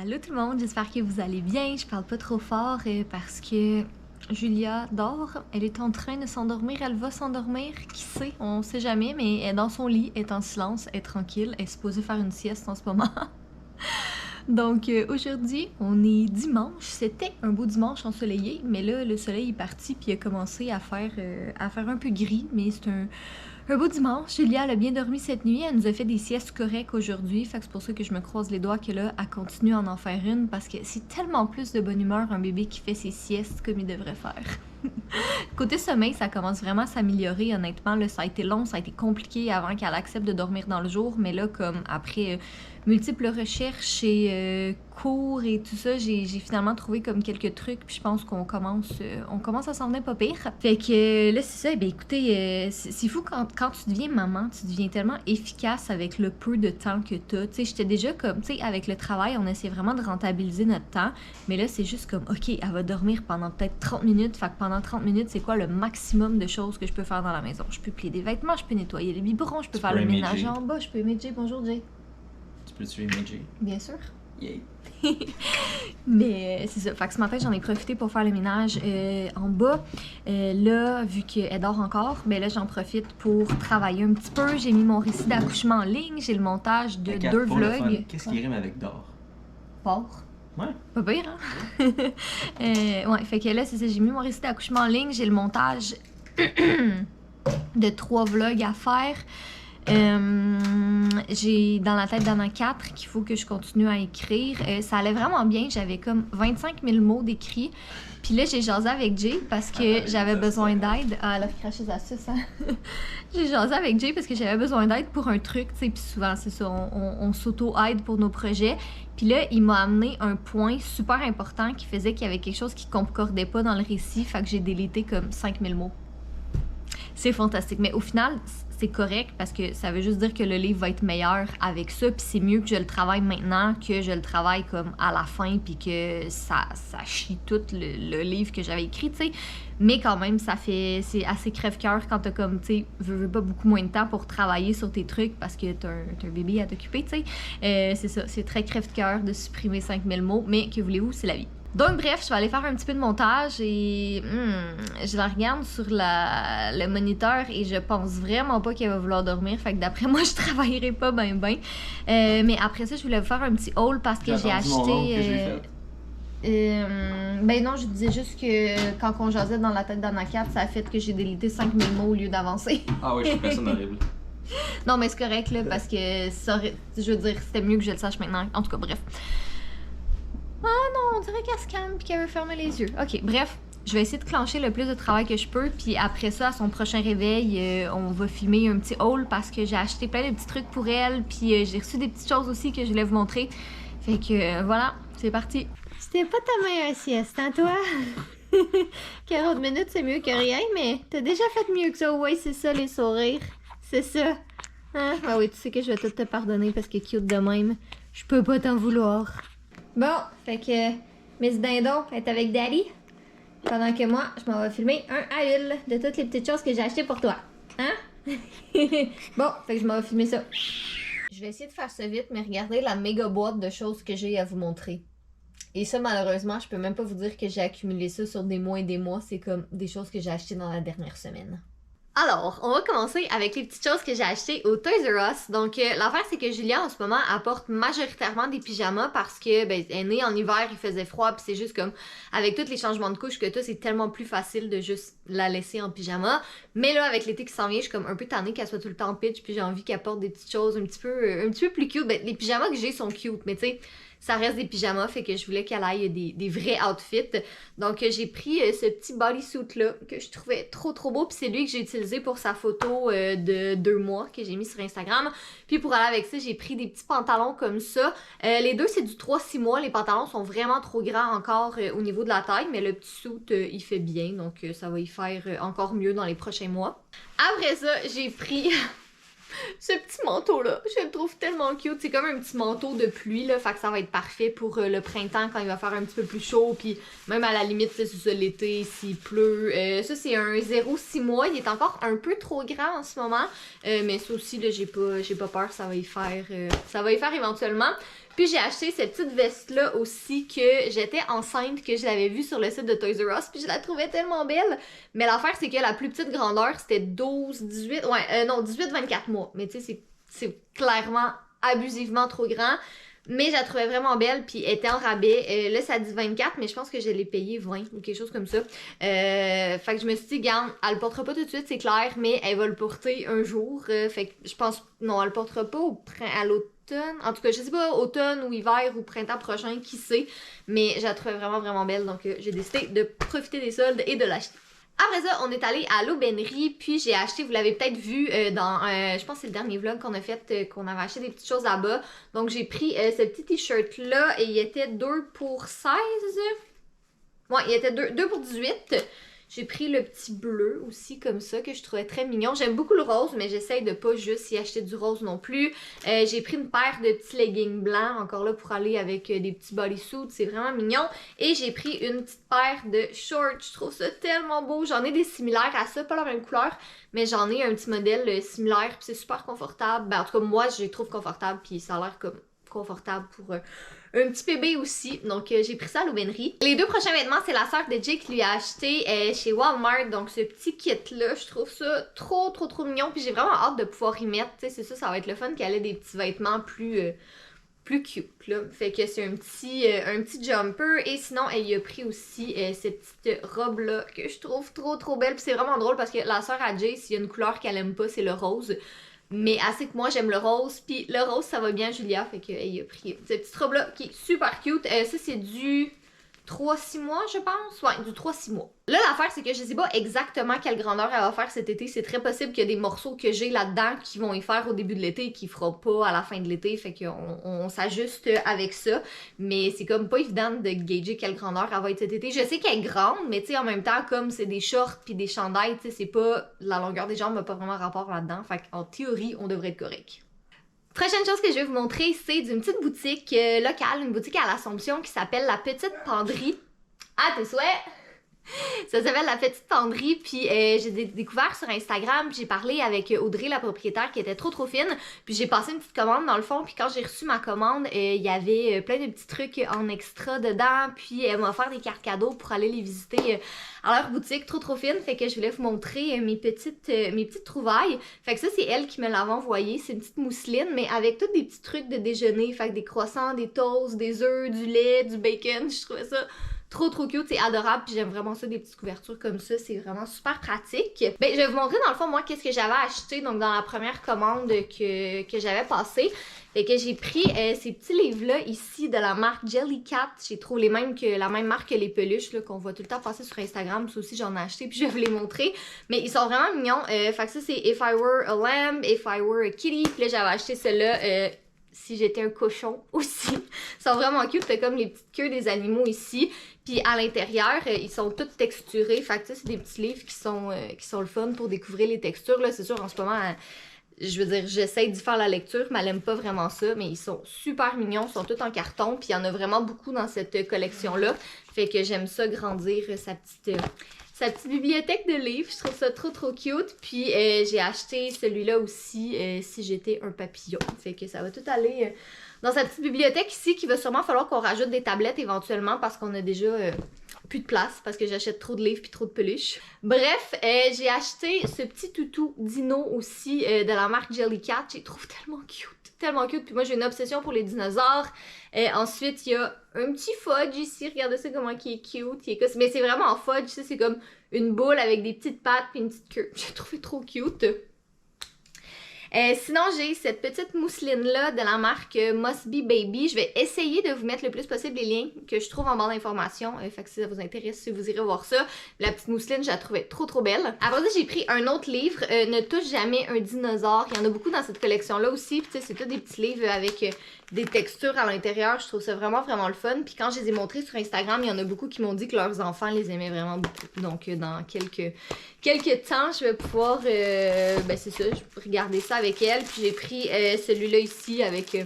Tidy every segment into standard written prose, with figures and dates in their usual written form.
Allô tout le monde, j'espère que vous allez bien. Je parle pas trop fort parce que Julia dort. Elle est en train de s'endormir, elle va s'endormir. Qui sait, on sait jamais, mais elle est dans son lit, elle est en silence, elle est tranquille. Elle est supposée faire une sieste en ce moment. Donc aujourd'hui, on est dimanche. C'était un beau dimanche ensoleillé, mais là, le soleil est parti puis il a commencé à faire un peu gris, mais c'est un beau dimanche. Julia, elle a bien dormi cette nuit. Elle nous a fait des siestes correctes aujourd'hui. Fait que c'est pour ça que je me croise les doigts que là, elle continue à en faire une parce que c'est tellement plus de bonne humeur un bébé qui fait ses siestes comme il devrait faire. Côté sommeil, ça commence vraiment à s'améliorer, honnêtement. Là, ça a été long, ça a été compliqué avant qu'elle accepte de dormir dans le jour. Mais là, comme après multiples recherches et cours et tout ça, j'ai finalement trouvé comme quelques trucs. Puis je pense qu'on commence à s'en venir pas pire. Fait que là, c'est ça. Ben écoutez, c'est fou quand tu deviens maman, tu deviens tellement efficace avec le peu de temps que t'as. Tu sais, j'étais déjà comme, tu sais, avec le travail, on essaie vraiment de rentabiliser notre temps. Mais là, c'est juste comme, OK, elle va dormir pendant peut-être 30 minutes. Fait que pendant 30 minutes, c'est quoi le maximum de choses que je peux faire dans la maison? Je peux plier des vêtements, je peux nettoyer les biberons, je peux faire le ménage en bas, je peux aimer Jay. Bonjour, Jay. Tu peux-tu aimer Jay? Bien sûr. Yay. Mais c'est ça. Fait que ce matin, j'en ai profité pour faire le ménage en bas. Là, vu qu'elle dort encore, ben là, j'en profite pour travailler un petit peu. J'ai mis mon récit d'accouchement en ligne. J'ai le montage de Regarde, 2 pour le fun, vlogs. qu'est-ce qui rime avec d'or? Porc. Ouais. Pas pire, hein? Ouais, fait que là, c'est ça. J'ai mis mon récit d'accouchement en ligne. J'ai le montage de 3 vlogs à faire. J'ai dans la tête d'en a 4 qu'il faut que je continue à écrire. Ça allait vraiment bien. J'avais comme 25 000 mots d'écrits. Puis là, j'ai jasé avec Jay parce que j'avais besoin d'aide. Ah, elle a craché sa suce, hein? J'ai jasé avec Jay parce que j'avais besoin d'aide pour un truc, tu sais. Puis souvent, c'est ça, on s'auto-aide pour nos projets. Puis là, il m'a amené un point super important qui faisait qu'il y avait quelque chose qui concordait pas dans le récit. Fait que j'ai délité comme 5 000 mots. C'est fantastique. Mais au final, c'est correct parce que ça veut juste dire que le livre va être meilleur avec ça. Puis c'est mieux que je le travaille maintenant que je le travaille comme à la fin. Puis que ça chie tout le livre que j'avais écrit, tu sais. Mais quand même, c'est assez crève-cœur quand t'as comme, tu sais, veux pas beaucoup moins de temps pour travailler sur tes trucs parce que t'as un bébé à t'occuper, tu sais. C'est ça, c'est très crève-cœur de supprimer 5000 mots. Mais que voulez-vous, c'est la vie. Donc bref, je vais aller faire un petit peu de montage et je la regarde sur le moniteur et je pense vraiment pas qu'elle va vouloir dormir. Fait que d'après moi, je travaillerai pas ben. Mais après ça, je voulais vous faire un petit haul parce que j'ai acheté... ben non, je disais juste que quand on jasait dans la tête d'Anna 4, ça a fait que j'ai délité 5000 mots au lieu d'avancer. Ah oui, je suis une personne horrible. Non, mais c'est correct là parce que ça, je veux dire, c'était mieux que je le sache maintenant. En tout cas, bref. Ah non, on dirait qu'elle se calme puis qu'elle veut fermer les yeux. Ok, bref, je vais essayer de clencher le plus de travail que je peux. Puis après ça, à son prochain réveil, on va filmer un petit haul parce que j'ai acheté plein de petits trucs pour elle. Puis j'ai reçu des petites choses aussi que je voulais vous montrer. Fait que voilà, c'est parti. C'était pas ta meilleure sieste, hein, toi? 40 minutes, c'est mieux que rien, mais t'as déjà fait mieux que ça. Ouais, c'est ça, les sourires. C'est ça. Hein? Ah oui, tu sais que je vais tout te pardonner parce que cute de même. Je peux pas t'en vouloir. Bon, fait que Miss Dindon est avec Daddy. Pendant que moi, je m'en vais filmer un à une de toutes les petites choses que j'ai achetées pour toi. Hein? Bon, fait que je m'en vais filmer ça. Je vais essayer de faire ça vite, mais regardez la méga boîte de choses que j'ai à vous montrer. Et ça, malheureusement, je peux même pas vous dire que j'ai accumulé ça sur des mois et des mois. C'est comme des choses que j'ai achetées dans la dernière semaine. Alors, on va commencer avec les petites choses que j'ai achetées au Toys R Us. Donc, l'affaire, c'est que Julia, en ce moment, apporte majoritairement des pyjamas parce que, ben, elle est née en hiver, il faisait froid, puis c'est juste comme, avec tous les changements de couches que t'as, c'est tellement plus facile de juste la laisser en pyjama. Mais là, avec l'été qui s'en vient, je suis comme un peu tannée qu'elle soit tout le temps en pitch, puis j'ai envie qu'elle porte des petites choses un petit peu plus cute. Ben, les pyjamas que j'ai sont cute, mais tu sais, ça reste des pyjamas, fait que je voulais qu'elle aille des vrais outfits. Donc, j'ai pris ce petit bodysuit-là que je trouvais trop beau. Puis c'est lui que j'ai utilisé pour sa photo de 2 mois que j'ai mis sur Instagram. Puis pour aller avec ça, j'ai pris des petits pantalons comme ça. Les deux, c'est du 3-6 mois. Les pantalons sont vraiment trop grands encore au niveau de la taille. Mais le petit suit, il fait bien. Donc, ça va y faire encore mieux dans les prochains mois. Après ça, j'ai pris... Ce petit manteau-là, je le trouve tellement cute. C'est comme un petit manteau de pluie, là, fait que ça va être parfait pour le printemps quand il va faire un petit peu plus chaud. Puis même à la limite, c'est ça l'été, s'il pleut. Ça, c'est un 0,6 mois. Il est encore un peu trop grand en ce moment. Mais ça aussi, là, j'ai pas peur, ça va y faire éventuellement. Puis j'ai acheté cette petite veste-là aussi que j'étais enceinte, que je l'avais vue sur le site de Toys R Us, puis je la trouvais tellement belle. Mais l'affaire, c'est que la plus petite grandeur, c'était 12, 18, non, 18, 24 mois. Mais tu sais, c'est clairement abusivement trop grand. Mais je la trouvais vraiment belle, puis elle était en rabais. Là, ça dit 24, mais je pense que je l'ai payé 20 ou quelque chose comme ça. Fait que je me suis dit, garde, elle le portera pas tout de suite, c'est clair, mais elle va le porter un jour. Fait que je pense, non, elle le portera pas à l'automne. En tout cas, je sais pas, automne ou hiver ou printemps prochain, qui sait. Mais je la trouvais vraiment, vraiment belle, donc j'ai décidé de profiter des soldes et de l'acheter. Après ça, on est allé à l'aubainerie, puis j'ai acheté, vous l'avez peut-être vu dans, je pense que c'est le dernier vlog qu'on a fait, qu'on avait acheté des petites choses là-bas. Donc j'ai pris ce petit t-shirt-là et il était 2 pour 16. Ouais, il était 2 pour 18. J'ai pris le petit bleu aussi comme ça que je trouvais très mignon. J'aime beaucoup le rose, mais j'essaye de pas juste y acheter du rose non plus. J'ai pris une paire de petits leggings blancs, encore là pour aller avec des petits bodysuits, c'est vraiment mignon. Et j'ai pris une petite paire de shorts, je trouve ça tellement beau. J'en ai des similaires à ça, pas la même couleur, mais j'en ai un petit modèle similaire, puis c'est super confortable. Ben, en tout cas, moi, je les trouve confortables, puis ça a l'air comme confortable pour un petit bébé aussi. Donc j'ai pris ça à l'aubainerie. Les 2 prochains vêtements, c'est la sœur de Jake qui lui a acheté chez Walmart. Donc ce petit kit là, je trouve ça trop mignon. Puis j'ai vraiment hâte de pouvoir y mettre. Tu sais, c'est ça va être le fun qu'elle ait des petits vêtements plus cute là. Fait que c'est un petit jumper. Et sinon, elle y a pris aussi cette petite robe là que je trouve trop belle. Puis c'est vraiment drôle parce que la sœur à Jay, s'il y a une couleur qu'elle aime pas, c'est le rose. Mais assez que moi j'aime le rose, puis le rose ça va bien Julia, fait qu'elle a pris cette petite robe là qui est super cute. Ça c'est du 3-6 mois je pense, ouais du 3-6 mois. Là l'affaire c'est que je sais pas exactement quelle grandeur elle va faire cet été, c'est très possible qu'il y a des morceaux que j'ai là-dedans qui vont y faire au début de l'été et qui fera pas à la fin de l'été, fait qu'on s'ajuste avec ça. Mais c'est comme pas évident de gager quelle grandeur elle va être cet été. Je sais qu'elle est grande, mais tu sais en même temps comme c'est des shorts puis des chandails, tu sais c'est pas, la longueur des jambes n'a pas vraiment rapport là-dedans, fait qu'en théorie on devrait être correct. Prochaine chose que je vais vous montrer, c'est d'une petite boutique locale, une boutique à l'Assomption qui s'appelle La Petite Penderie. À tes souhaits! Ça s'appelle La Petite Penderie, puis j'ai découvert sur Instagram, puis j'ai parlé avec Audrey, la propriétaire, qui était trop fine, puis j'ai passé une petite commande dans le fond, puis quand j'ai reçu ma commande, il y avait plein de petits trucs en extra dedans, puis elle m'a offert des cartes cadeaux pour aller les visiter à leur boutique, trop fine, fait que je voulais vous montrer mes petites trouvailles. Fait que ça, c'est elle qui me l'avait envoyé, c'est une petite mousseline, mais avec tous des petits trucs de déjeuner, fait que des croissants, des toasts, des œufs, du lait, du bacon, je trouvais ça trop cute, c'est adorable, puis j'aime vraiment ça, des petites couvertures comme ça, c'est vraiment super pratique. Ben, je vais vous montrer dans le fond, moi, qu'est-ce que j'avais acheté, donc dans la première commande que j'avais passée. Fait que j'ai pris ces petits livres-là ici de la marque Jellycat. J'ai trouvé la même marque que les peluches qu'on voit tout le temps passer sur Instagram. Ça aussi, j'en ai acheté puis je vais vous les montrer. Mais ils sont vraiment mignons. Fait que ça, c'est If I Were a Lamb, If I Were a Kitty. Puis là, j'avais acheté celle-là si j'étais un cochon aussi. Ils sont vraiment cute. T'as comme les petites queues des animaux ici. Puis à l'intérieur, ils sont tous texturés. Fait que ça, c'est des petits livres qui sont le fun pour découvrir les textures. Là, c'est sûr, en ce moment... je veux dire, j'essaie d'y faire la lecture, mais elle aime pas vraiment ça, mais ils sont super mignons, ils sont tous en carton, puis il y en a vraiment beaucoup dans cette collection-là, fait que j'aime ça grandir sa petite bibliothèque de livres, je trouve ça trop cute, puis j'ai acheté celui-là aussi, si j'étais un papillon, fait que ça va tout aller dans sa petite bibliothèque ici, qu'il va sûrement falloir qu'on rajoute des tablettes éventuellement, parce qu'on a déjà... plus de place parce que j'achète trop de livres puis trop de peluches. Bref, j'ai acheté ce petit toutou dino aussi de la marque Jellycat. Je les trouve tellement cute. Puis moi, j'ai une obsession pour les dinosaures. Ensuite, il y a un petit fudge ici. Regardez ça comment il est cute. Mais c'est vraiment en fudge. C'est comme une boule avec des petites pattes puis une petite queue. J'ai trouvé trop cute. Sinon, j'ai cette petite mousseline-là de la marque Must Be Baby. Je vais essayer de vous mettre le plus possible les liens que je trouve en barre d'informations. Fait que si ça vous intéresse, vous irez voir ça. La petite mousseline, je la trouvais trop belle. Après ça, j'ai pris un autre livre, Ne touche jamais un dinosaure. Il y en a beaucoup dans cette collection-là aussi. Puis tu sais, c'est tous des petits livres avec des textures à l'intérieur. Je trouve ça vraiment le fun. Puis quand je les ai montrés sur Instagram, il y en a beaucoup qui m'ont dit que leurs enfants les aimaient vraiment beaucoup. Donc dans quelques temps, je vais pouvoir, c'est ça, je vais regarder ça avec elle. Puis j'ai pris celui-là ici avec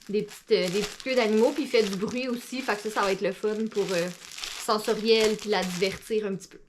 des petites queues d'animaux. Puis il fait du bruit aussi. Fait que ça va être le fun pour sensoriel puis la divertir un petit peu.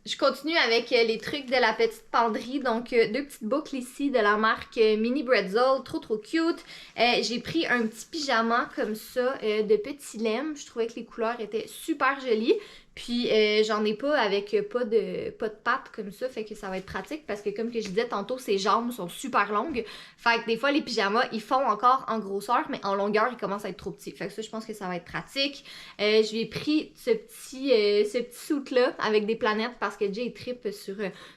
Je continue avec les trucs de la petite penderie. Donc, deux petites boucles ici de la marque Mini Bretzel. Trop cute. J'ai pris un petit pyjama comme ça de petit lemme. Je trouvais que les couleurs étaient super jolies. Puis, j'en ai pas avec pas de pattes comme ça. Fait que ça va être pratique parce que comme que je disais tantôt, ses jambes sont super longues. Fait que des fois, les pyjamas, ils font encore en grosseur, mais en longueur, ils commencent à être trop petits. Fait que ça, je pense que ça va être pratique. Je lui ai pris ce petit suit-là avec des planètes parce que Jay trippe sur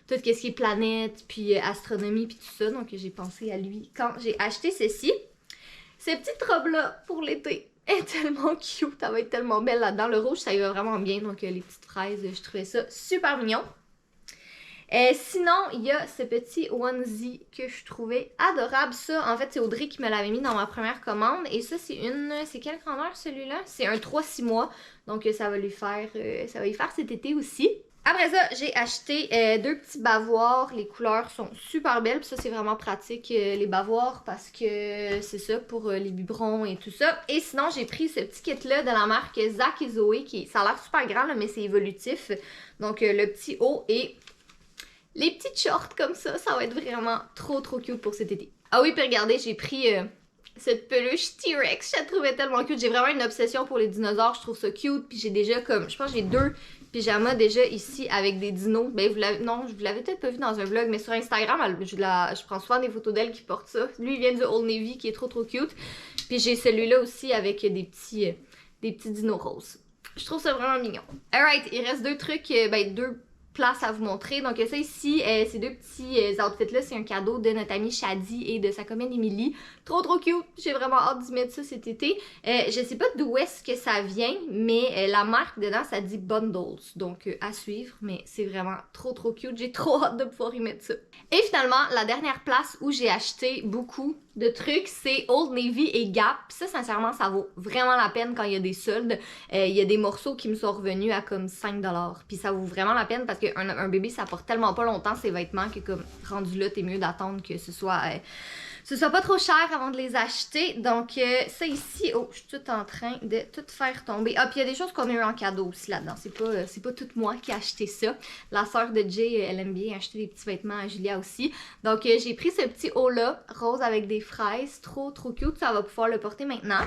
tout ce qui est planète, puis astronomie, puis tout ça. Donc, j'ai pensé à lui quand j'ai acheté ceci. Cette petite robe-là pour l'été est tellement cute. Elle va être tellement belle là-dedans. Le rouge, ça y va vraiment bien. Donc, les petites fraises, je trouvais ça super mignon. Sinon, il y a ce petit onesie que je trouvais adorable. Ça, en fait, c'est Audrey qui me l'avait mis dans ma première commande. Et ça, c'est quelle grandeur celui-là? C'est un 3-6 mois. Donc, ça va lui faire cet été aussi. Après ça, j'ai acheté deux petits bavoirs. Les couleurs sont super belles. Puis ça, c'est vraiment pratique, les bavoirs, parce que c'est ça pour les biberons et tout ça. Et sinon, j'ai pris ce petit kit-là de la marque Zach et Zoé. Ça a l'air super grand, là, mais c'est évolutif. Donc, le petit haut et les petites shorts comme ça va être vraiment trop cute pour cet été. Ah oui, puis regardez, j'ai pris cette peluche T-Rex. Je la trouvais tellement cute. J'ai vraiment une obsession pour les dinosaures. Je trouve ça cute. Puis j'ai déjà comme, je pense que j'ai deux pyjamas déjà ici avec des dinos. Ben non, je vous l'avais peut-être pas vu dans un vlog, mais sur Instagram, je prends souvent des photos d'elle qui porte ça. Lui, il vient du Old Navy qui est trop cute. Puis j'ai celui-là aussi avec des petits dinos roses. Je trouve ça vraiment mignon. Alright, il reste deux trucs, deux place à vous montrer. Donc ça ici, ces deux petits outfits-là, c'est un cadeau de notre amie Shadi et de sa commune Emily. Trop cute! J'ai vraiment hâte d'y mettre ça cet été. Je sais pas d'où est-ce que ça vient, mais la marque dedans, ça dit Bundles. Donc à suivre, mais c'est vraiment trop cute. J'ai trop hâte de pouvoir y mettre ça. Et finalement, la dernière place où j'ai acheté beaucoup de trucs, c'est Old Navy et Gap. Ça, sincèrement, ça vaut vraiment la peine quand il y a des soldes. Il y a des morceaux qui me sont revenus à comme 5$. Puis ça vaut vraiment la peine parce qu'un bébé, ça porte tellement pas longtemps ses vêtements que comme rendu là, t'es mieux d'attendre que ce soit pas trop cher avant de les acheter. Donc ça ici, oh, je suis toute en train de tout faire tomber. Ah, puis il y a des choses qu'on a eu en cadeau aussi là-dedans. C'est pas toute moi qui ai acheté ça. La sœur de Jay, elle aime bien acheter des petits vêtements à Julia aussi. Donc j'ai pris ce petit haut-là, rose avec des fraises. Trop cute. Ça va pouvoir le porter maintenant.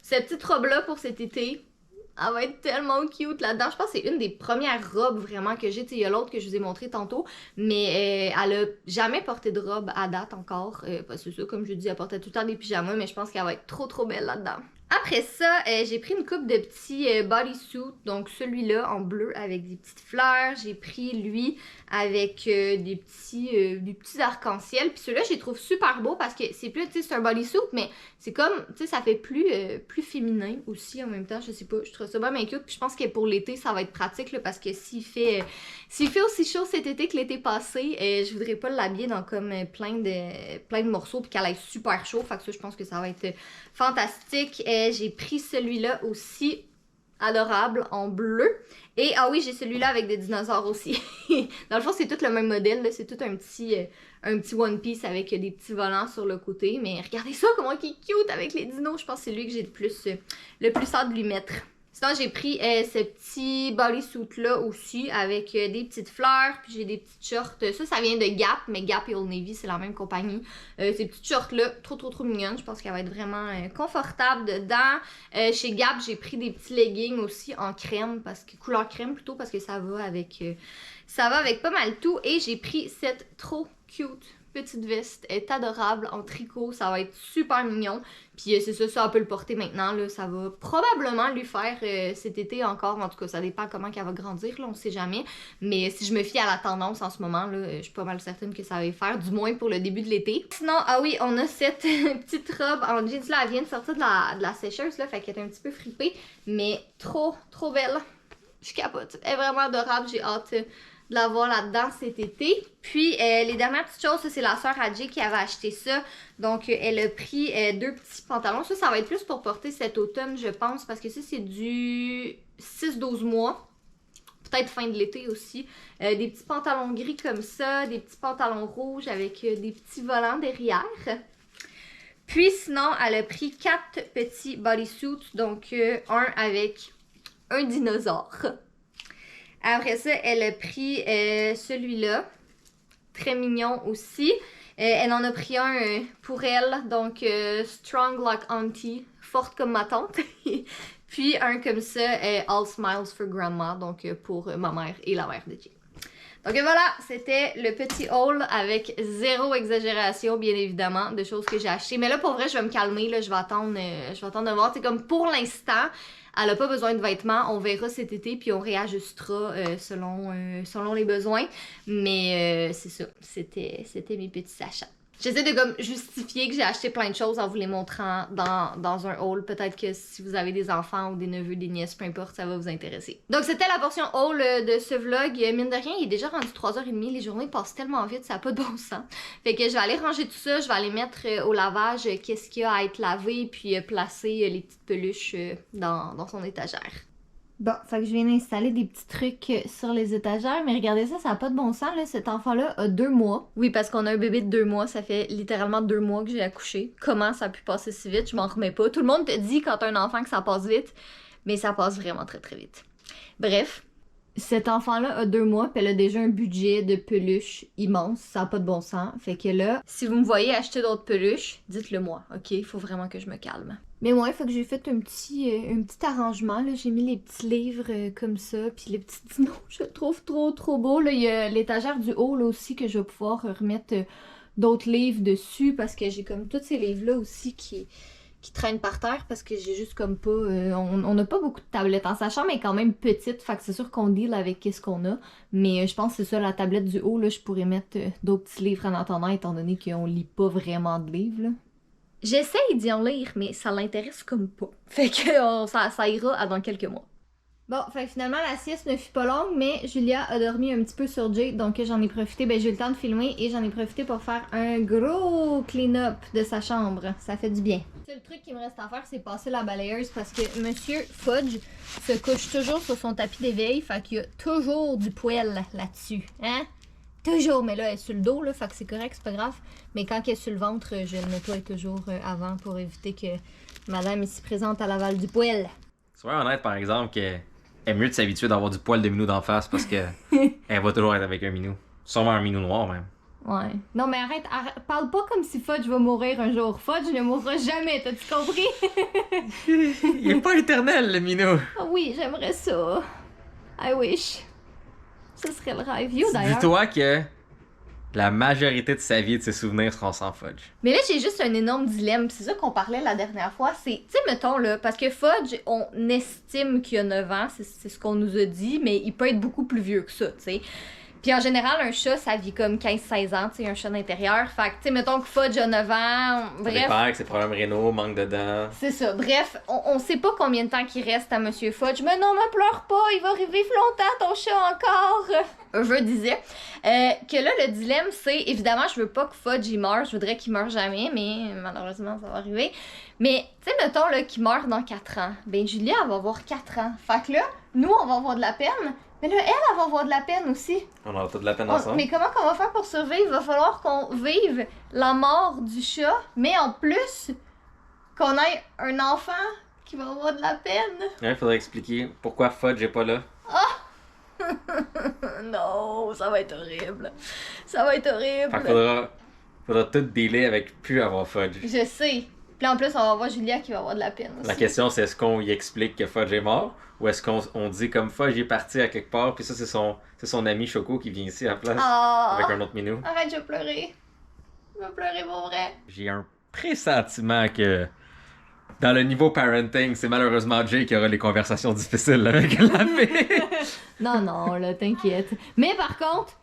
Cette petite robe-là pour cet été, elle va être tellement cute là-dedans. Je pense que c'est une des premières robes vraiment que j'ai. Il y a l'autre que je vous ai montré tantôt. Mais elle a jamais porté de robe à date encore. Parce que c'est ça, comme je dis, elle portait tout le temps des pyjamas. Mais je pense qu'elle va être trop belle là-dedans. Après ça, j'ai pris une coupe de petits bodysuits. Donc celui-là en bleu avec des petites fleurs. J'ai pris lui avec des petits arcs-en-ciel. Puis celui-là, je les trouve super beau parce que c'est plus, tu sais, c'est un bodysuit, mais c'est comme, tu sais, ça fait plus féminin aussi en même temps. Je sais pas, je trouve ça vraiment cute. Puis je pense que pour l'été, ça va être pratique là, parce que s'il fait aussi chaud cet été que l'été passé, je voudrais pas l'habiller dans comme plein de morceaux puis qu'elle aille super chaud. Fait que ça, je pense que ça va être fantastique. J'ai pris celui-là aussi, adorable, en bleu. Et ah oui, j'ai celui-là avec des dinosaures aussi. Dans le fond, c'est tout le même modèle, c'est tout un petit One Piece avec des petits volants sur le côté. Mais regardez ça, comment il est cute avec les dinos. Je pense que c'est lui que j'ai le plus hâte de lui mettre. Sinon, j'ai pris ce petit bodysuit-là aussi avec des petites fleurs, puis j'ai des petites shorts. Ça vient de Gap, mais Gap et Old Navy, c'est la même compagnie. Ces petites shorts-là, trop mignonnes. Je pense qu'elle va être vraiment confortable dedans. Chez Gap, j'ai pris des petits leggings aussi en crème, couleur crème plutôt, parce que ça va avec pas mal tout. Et j'ai pris cette trop cute petite veste, elle est adorable en tricot, ça va être super mignon. Puis c'est ça, on peut le porter maintenant, là, ça va probablement lui faire cet été encore, en tout cas ça dépend comment qu'elle va grandir, là, on sait jamais. Mais si je me fie à la tendance en ce moment, là, je suis pas mal certaine que ça va y faire, du moins pour le début de l'été. Sinon, ah oui, on a cette petite robe en jeans là, elle vient de sortir de la sécheuse, là, fait qu'elle est un petit peu fripée, mais trop belle. Je capote, elle est vraiment adorable, j'ai hâte de l'avoir là-dedans cet été. Puis les dernières petites choses, ça c'est la sœur Adjé qui avait acheté ça. Donc elle a pris deux petits pantalons. Ça va être plus pour porter cet automne, je pense, parce que ça c'est du 6-12 mois. peut-être fin de l'été aussi. Des petits pantalons gris comme ça, des petits pantalons rouges avec des petits volants derrière. Puis sinon, elle a pris 4 petits bodysuits, donc un avec un dinosaure. Après ça, elle a pris celui-là, très mignon aussi. Elle en a pris un pour elle, donc Strong Like Auntie, forte comme ma tante. Puis un comme ça, All Smiles for Grandma, donc pour ma mère et la mère de Jay. Donc voilà, c'était le petit haul avec zéro exagération, bien évidemment, de choses que j'ai achetées. Mais là, pour vrai, je vais me calmer, là, je vais attendre de voir. C'est comme pour l'instant, elle n'a pas besoin de vêtements, on verra cet été, puis on réajustera selon les besoins. Mais c'est ça, c'était mes petits achats. J'essaie de comme justifier que j'ai acheté plein de choses en vous les montrant dans un haul. Peut-être que si vous avez des enfants ou des neveux, des nièces, peu importe, ça va vous intéresser. Donc c'était la portion haul de ce vlog. Mine de rien, il est déjà rendu 3h30. Les journées passent tellement vite, ça n'a pas de bon sens. Fait que je vais aller ranger tout ça, je vais aller mettre au lavage qu'est-ce qu'il y a à être lavé, puis placer les petites peluches dans son étagère. Bon, fait que je viens d'installer des petits trucs sur les étagères, mais regardez ça, ça n'a pas de bon sens, là. Cet enfant-là a 2 mois. Oui, parce qu'on a un bébé de 2 mois, ça fait littéralement 2 mois que j'ai accouché. Comment ça a pu passer si vite? Je m'en remets pas. Tout le monde te dit quand t'as un enfant que ça passe vite, mais ça passe vraiment très très vite. Bref, cet enfant-là a 2 mois, puis elle a déjà un budget de peluches immense, ça n'a pas de bon sens. Fait que là, si vous me voyez acheter d'autres peluches, dites-le moi, ok? Il faut vraiment que je me calme. Mais ouais, fait que j'ai fait un petit arrangement, là. J'ai mis les petits livres comme ça, puis les petits dinos, je le trouve trop beau. Là, il y a l'étagère du haut, là, aussi, que je vais pouvoir remettre d'autres livres dessus, parce que j'ai comme tous ces livres-là aussi qui traînent par terre, parce que j'ai juste comme pas... on n'a pas beaucoup de tablettes. Sa chambre est quand même petite, fait que c'est sûr qu'on deal avec ce qu'on a, mais je pense que c'est ça, la tablette du haut, là, je pourrais mettre d'autres petits livres en attendant, étant donné qu'on lit pas vraiment de livres, là. J'essaye d'y en lire, mais ça l'intéresse comme pas. Fait que ça ira dans quelques mois. Bon, fait que finalement, la sieste ne fut pas longue, mais Julia a dormi un petit peu sur Jay, donc j'en ai profité, j'ai eu le temps de filmer et j'en ai profité pour faire un gros clean-up de sa chambre. Ça fait du bien. Le seul truc qui me reste à faire, c'est passer la balayeuse parce que Monsieur Fudge se couche toujours sur son tapis d'éveil, fait qu'il y a toujours du poêle là-dessus, hein? Toujours, mais là, elle est sur le dos, là, fait que c'est correct, c'est pas grave. Mais quand elle est sur le ventre, je le nettoie toujours avant pour éviter que madame ici présente à l'aval du poêle. Sois honnête, par exemple, qu'elle est mieux de s'habituer d'avoir du poil de minou d'en face parce que elle va toujours être avec un minou. Sûrement un minou noir, même. Ouais. Non, mais arrête, parle pas comme si Fudge va mourir un jour. Fudge ne mourra jamais, t'as-tu compris? Il est pas éternel, le minou. Ah oui, j'aimerais ça. I wish. Ce serait le rêve. You, d'ailleurs. Dis-toi que la majorité de sa vie et de ses souvenirs seront sans Fudge. Mais là, j'ai juste un énorme dilemme. C'est ça qu'on parlait la dernière fois. C'est, tu sais, mettons, là, parce que Fudge, on estime qu'il a 9 ans. C'est ce qu'on nous a dit, mais il peut être beaucoup plus vieux que ça, tu sais. Puis en général, un chat, ça vit comme 15-16 ans, tu sais, un chat d'intérieur. Fait que, tu sais, mettons que Fudge a 9 ans, bref... Ça dépend que ses problèmes rénaux, manque de dents... C'est ça, bref, on sait pas combien de temps qu'il reste à Monsieur Fudge. Mais non, me pleure pas, il va vivre longtemps, ton chat, encore! Je disais que là, le dilemme, c'est... Évidemment, je veux pas que Fudge, il meure, je voudrais qu'il meure jamais, mais malheureusement, ça va arriver. Mais, tu sais, mettons, là, qu'il meurt dans 4 ans. Ben, Julia, elle va avoir 4 ans. Fait que là, nous, on va avoir de la peine... Mais là, elle va avoir de la peine aussi. On aura toute de la peine ensemble. Mais comment qu'on va faire pour survivre? Il va falloir qu'on vive la mort du chat, mais en plus, qu'on ait un enfant qui va avoir de la peine. Ouais, il faudrait expliquer pourquoi Fudge est pas là. Ah! Non, ça va être horrible. Ça va être horrible. Fait qu'il faudra tout dealer avec plus avoir Fudge. Je sais. Puis en plus, on va voir Julia qui va avoir de la peine aussi. La question, c'est est-ce qu'on y explique que Fudge est mort? Ou est-ce qu'on dit comme Fudge est parti à quelque part, puis ça, c'est son ami Choco qui vient ici à la place, avec un autre minou? Arrête, je vais pleurer. Je vais pleurer pour vrai. J'ai un pressentiment que dans le niveau parenting, c'est malheureusement Jay qui aura les conversations difficiles avec la fille. Non, là, t'inquiète. Mais par contre,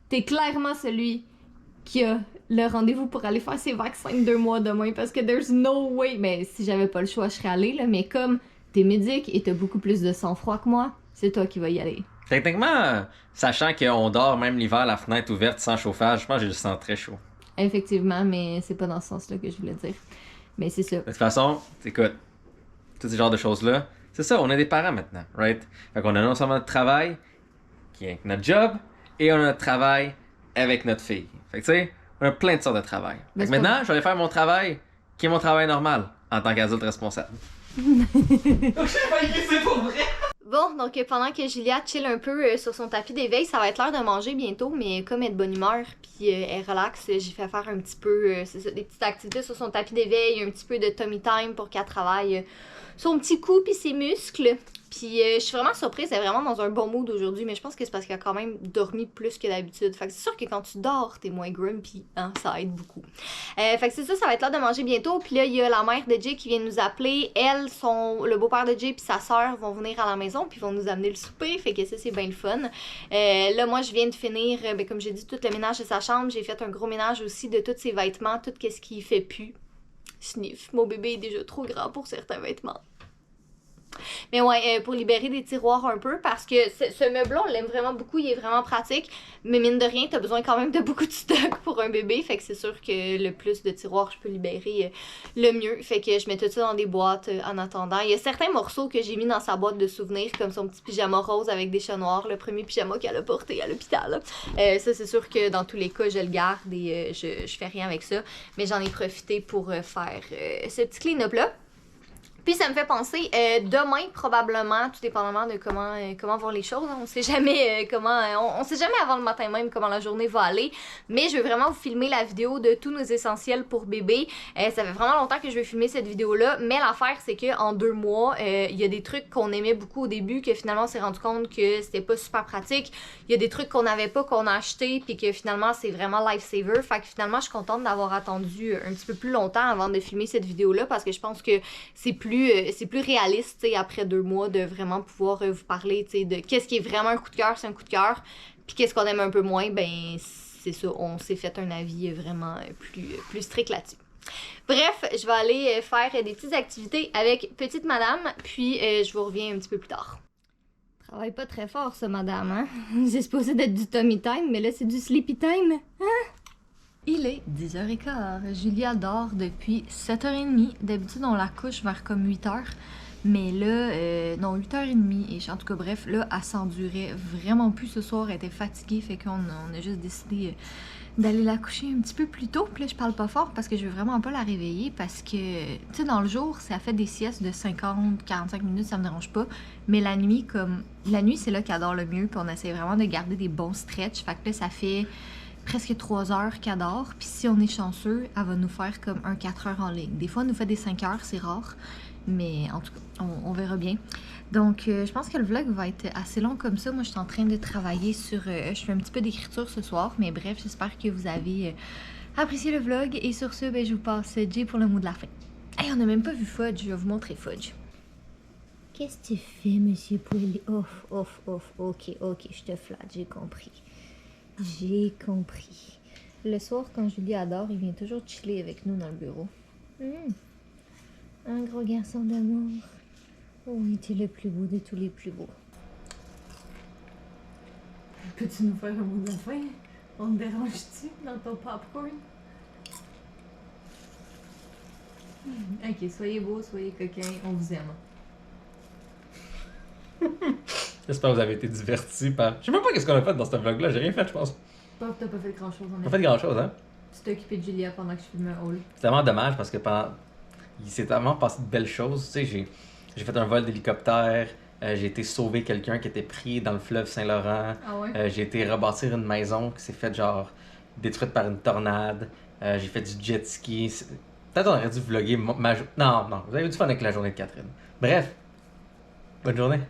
t'es clairement celui qui a le rendez-vous pour aller faire ses vaccins de 2 mois demain, parce que there's no way. Mais si j'avais pas le choix, je serais allée, là, mais comme... T'es médic et t'as beaucoup plus de sang-froid que moi, c'est toi qui vas y aller. Techniquement, sachant qu'on dort même l'hiver la fenêtre ouverte sans chauffage, je pense que j'ai le sang très chaud. Effectivement, mais c'est pas dans ce sens-là que je voulais dire. Mais c'est ça. De toute façon, écoute, tous ces genres de choses-là, c'est ça, on est des parents maintenant, right? Fait qu'on a non seulement notre travail qui est notre job, et on a notre travail avec notre fille. Fait que tu sais, on a plein de sortes de travail. Fait que maintenant, je vais aller faire mon travail, qui est mon travail normal, en tant qu'adulte responsable. Donc je sais pas que c'est pour vrai! Bon, donc pendant que Julia chill un peu sur son tapis d'éveil, ça va être l'heure de manger bientôt, mais comme elle est de bonne humeur, puis elle relaxe, j'ai fait faire un petit peu, c'est ça, des petites activités sur son tapis d'éveil, un petit peu de tummy time pour qu'elle travaille son petit cou puis ses muscles. Puis je suis vraiment surprise, elle est vraiment dans un bon mood aujourd'hui, mais je pense que c'est parce qu'elle a quand même dormi plus que d'habitude. Fait que c'est sûr que quand tu dors, t'es moins grumpy, hein, ça aide beaucoup. Fait que c'est ça, ça va être l'heure de manger bientôt. Puis là, il y a la mère de Jay qui vient nous appeler. Elle, le beau-père de Jay puis sa sœur vont venir à la maison puis vont nous amener le souper. Fait que ça, c'est bien le fun. Là, moi, je viens de finir, comme j'ai dit, tout le ménage de sa chambre. J'ai fait un gros ménage aussi de tous ses vêtements, tout ce qui fait plus. Sniff, mon bébé est déjà trop grand pour certains vêtements. Mais ouais, pour libérer des tiroirs un peu, parce que ce meuble-là, on l'aime vraiment beaucoup, il est vraiment pratique, mais mine de rien, t'as besoin quand même de beaucoup de stock pour un bébé, fait que c'est sûr que le plus de tiroirs je peux libérer, le mieux. Fait que je mets tout ça dans des boîtes en attendant. Il y a certains morceaux que j'ai mis dans sa boîte de souvenirs, comme son petit pyjama rose avec des chats noirs, le premier pyjama qu'elle a porté à l'hôpital. Ça, c'est sûr que dans tous les cas, je le garde et je fais rien avec ça, mais j'en ai profité pour faire ce petit clean-up-là. Puis ça me fait penser, demain probablement, tout dépendamment de comment vont les choses, hein, on sait jamais on sait jamais avant le matin même comment la journée va aller, mais je veux vraiment vous filmer la vidéo de tous nos essentiels pour bébé. Ça fait vraiment longtemps que je veux filmer cette vidéo-là, mais l'affaire c'est que en 2 mois, il y a des trucs qu'on aimait beaucoup au début, que finalement on s'est rendu compte que c'était pas super pratique. Il y a des trucs qu'on n'avait pas, qu'on a acheté, puis que finalement c'est vraiment lifesaver. Fait que finalement je suis contente d'avoir attendu un petit peu plus longtemps avant de filmer cette vidéo-là, parce que je pense que c'est plus réaliste, t'sais, après 2 mois, de vraiment pouvoir vous parler, t'sais, de qu'est-ce qui est vraiment un coup de cœur, c'est un coup de cœur, puis qu'est-ce qu'on aime un peu moins, ben c'est ça, on s'est fait un avis vraiment plus strict là-dessus. Bref, je vais aller faire des petites activités avec petite madame, puis je vous reviens un petit peu plus tard. Travaille pas très fort ça, madame, hein? C'est supposé d'être du tummy time, mais là c'est du sleepy time, hein? Il est 10h15. Julia dort depuis 7h30. D'habitude, on la couche vers comme 8h. Mais là, non, 8h30. Et en tout cas, bref, là, elle s'endurait vraiment plus ce soir. Elle était fatiguée. Fait qu'on a juste décidé d'aller la coucher un petit peu plus tôt. Puis là, je parle pas fort parce que je veux vraiment pas la réveiller. Parce que, tu sais, dans le jour, ça fait des siestes de 50-45 minutes. Ça me dérange pas. Mais la nuit, c'est là qu'elle dort le mieux. Puis on essaie vraiment de garder des bons stretches. Fait que là, ça fait presque 3 heures qu'elle dort, puis si on est chanceux, elle va nous faire comme un 4 heures en ligne. Des fois, elle nous fait des 5 heures, c'est rare, mais en tout cas, on verra bien. Donc, je pense que le vlog va être assez long comme ça. Moi, je suis en train de travailler sur... je fais un petit peu d'écriture ce soir, mais bref, j'espère que vous avez apprécié le vlog. Et sur ce, ben, je vous passe Jay pour le mot de la fin. Hey, on n'a même pas vu Fudge, je vais vous montrer Fudge. Qu'est-ce que tu fais, monsieur Pouli? Off, ok, je te flatte, j'ai compris. J'ai compris. Le soir, quand Julie adore, il vient toujours chiller avec nous dans le bureau. Un gros garçon d'amour. Oh, il était le plus beau de tous les plus beaux. Peux-tu nous faire un mot de la fin? On te dérange-tu dans ton popcorn? Ok, soyez beaux, soyez coquins, on vous aime. J'espère que vous avez été divertis par... Je sais même pas qu'est-ce qu'on a fait dans ce vlog-là, j'ai rien fait, je pense. T'as pas fait grand-chose, On a fait grand-chose, hein? Tu t'es occupé de Julia pendant que je filmais un haul. C'est vraiment dommage parce que il s'est tellement passé de belles choses. Tu sais, j'ai fait un vol d'hélicoptère, j'ai été sauver quelqu'un qui était pris dans le fleuve Saint-Laurent. Ah ouais? J'ai été rebâtir une maison qui s'est faite genre détruite par une tornade. J'ai fait du jet ski. Peut-être on aurait dû vlogger Non, vous avez eu du fun avec la journée de Catherine. Bref, bonne journée.